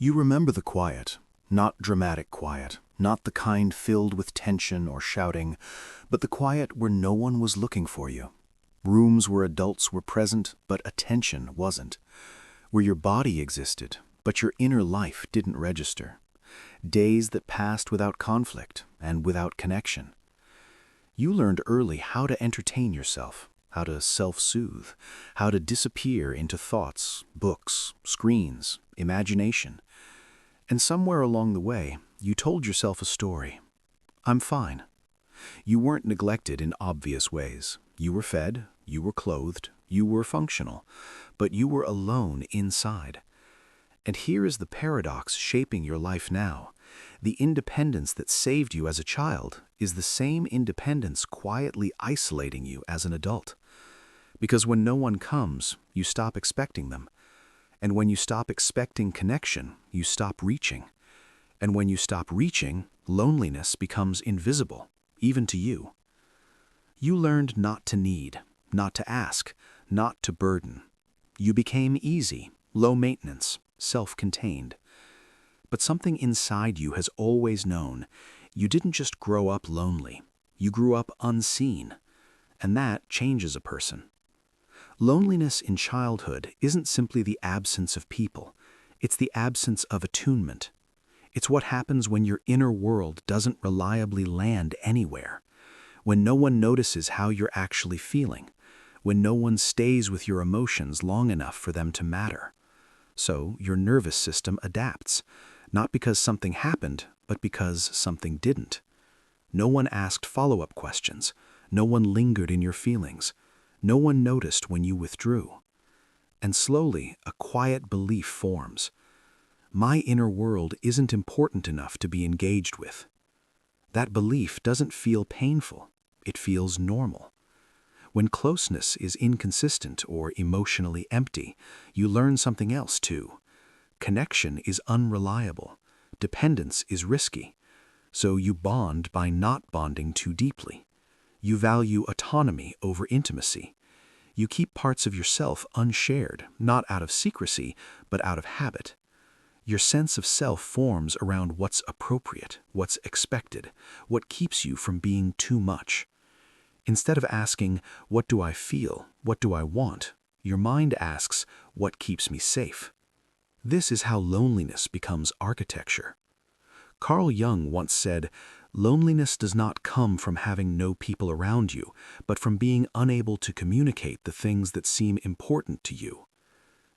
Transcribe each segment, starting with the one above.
You remember the quiet, not dramatic quiet, not the kind filled with tension or shouting, but the quiet where no one was looking for you. Rooms where adults were present, but attention wasn't. Where your body existed, but your inner life didn't register. Days that passed without conflict and without connection. You learned early how to entertain yourself, how to self-soothe, how to disappear into thoughts, books, screens, imagination. And somewhere along the way, you told yourself a story. I'm fine. You weren't neglected in obvious ways. You were fed, you were clothed, you were functional, but you were alone inside. And here is the paradox shaping your life now. The independence that saved you as a child is the same independence quietly isolating you as an adult. Because when no one comes, you stop expecting them. And when you stop expecting connection, you stop reaching. And when you stop reaching, loneliness becomes invisible, even to you. You learned not to need, not to ask, not to burden. You became easy, low maintenance, self-contained. But something inside you has always known, you didn't just grow up lonely, you grew up unseen. And that changes a person. Loneliness in childhood isn't simply the absence of people, it's the absence of attunement. It's what happens when your inner world doesn't reliably land anywhere, when no one notices how you're actually feeling, when no one stays with your emotions long enough for them to matter. So your nervous system adapts, not because something happened, but because something didn't. No one asked follow-up questions, no one lingered in your feelings. No one noticed when you withdrew. And slowly, a quiet belief forms. My inner world isn't important enough to be engaged with. That belief doesn't feel painful. It feels normal. When closeness is inconsistent or emotionally empty, you learn something else too. Connection is unreliable. Dependence is risky. So you bond by not bonding too deeply. You value autonomy over intimacy. You keep parts of yourself unshared, not out of secrecy, but out of habit. Your sense of self forms around what's appropriate, what's expected, what keeps you from being too much. Instead of asking, what do I feel, what do I want, your mind asks, what keeps me safe? This is how loneliness becomes architecture. Carl Jung once said, loneliness does not come from having no people around you, but from being unable to communicate the things that seem important to you.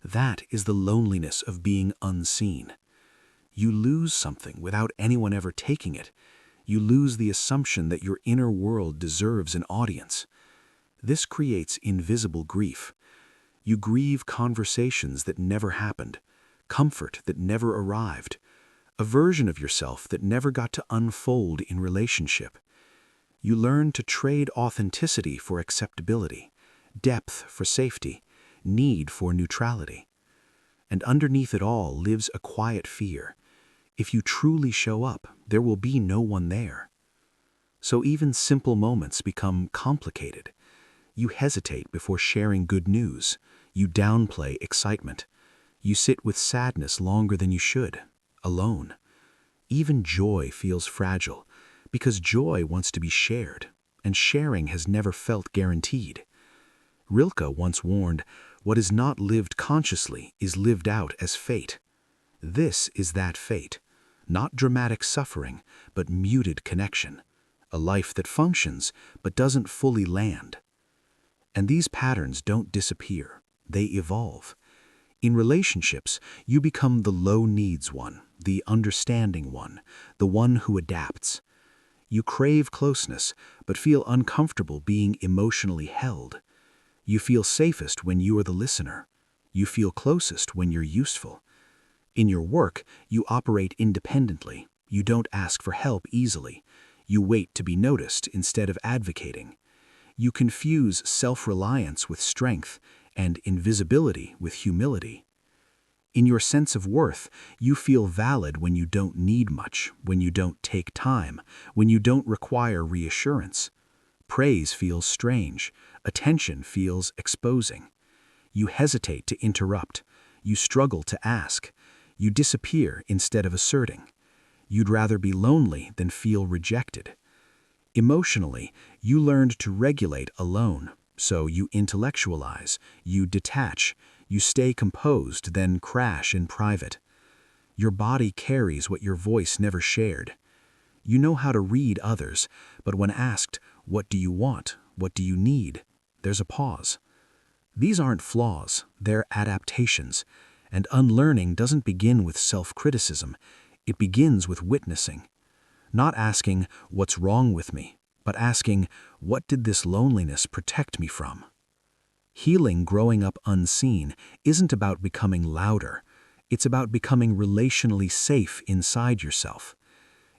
That is the loneliness of being unseen. You lose something without anyone ever taking it. You lose the assumption that your inner world deserves an audience. This creates invisible grief. You grieve conversations that never happened, comfort that never arrived, a version of yourself that never got to unfold in relationship. You learn to trade authenticity for acceptability, depth for safety, need for neutrality. And underneath it all lives a quiet fear. If you truly show up, there will be no one there. So even simple moments become complicated. You hesitate before sharing good news. You downplay excitement. You sit with sadness longer than you should, alone. Even joy feels fragile, because joy wants to be shared, and sharing has never felt guaranteed. Rilke once warned, what is not lived consciously is lived out as fate. This is that fate, not dramatic suffering, but muted connection, a life that functions but doesn't fully land. And these patterns don't disappear, they evolve. In relationships, you become the low needs one, the understanding one, the one who adapts. You crave closeness, but feel uncomfortable being emotionally held. You feel safest when you are the listener. You feel closest when you're useful. In your work, you operate independently. You don't ask for help easily. You wait to be noticed instead of advocating. You confuse self-reliance with strength and invisibility with humility. In your sense of worth, you feel valid when you don't need much, when you don't take time, when you don't require reassurance. Praise feels strange. Attention feels exposing. You hesitate to interrupt. You struggle to ask. You disappear instead of asserting. You'd rather be lonely than feel rejected. Emotionally, you learned to regulate alone, so you intellectualize, you detach, you stay composed, then crash in private. Your body carries what your voice never shared. You know how to read others, but when asked, "What do you want? What do you need?" there's a pause. These aren't flaws, they're adaptations, and unlearning doesn't begin with self-criticism, it begins with witnessing. Not asking, "What's wrong with me?" but asking, "What did this loneliness protect me from?" Healing growing up unseen isn't about becoming louder, it's about becoming relationally safe inside yourself.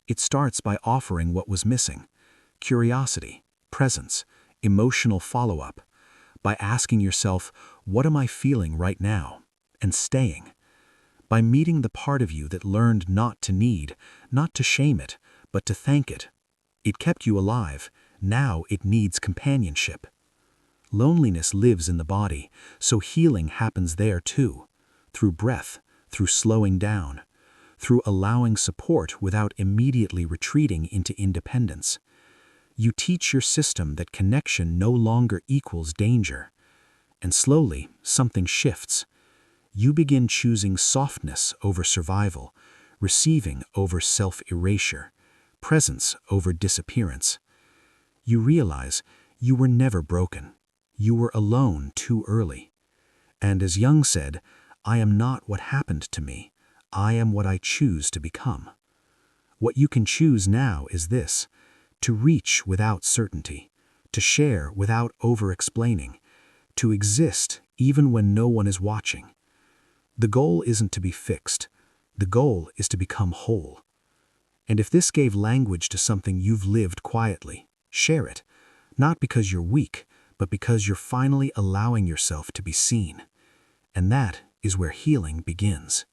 It starts by offering what was missing: curiosity, presence, emotional follow-up, by asking yourself, "What am I feeling right now?" and staying. By meeting the part of you that learned not to need, not to shame it, but to thank it. It kept you alive, now it needs companionship. Loneliness lives in the body, so healing happens there too, through breath, through slowing down, through allowing support without immediately retreating into independence. You teach your system that connection no longer equals danger. And slowly, something shifts. You begin choosing softness over survival, receiving over self-erasure, presence over disappearance. You realize you were never broken. You were alone too early. And as Jung said, "I am not what happened to me. I am what I choose to become." What you can choose now is this: to reach without certainty, to share without over-explaining, to exist even when no one is watching. The goal isn't to be fixed. The goal is to become whole. And if this gave language to something you've lived quietly, share it, not because you're weak, but because you're finally allowing yourself to be seen. And that is where healing begins.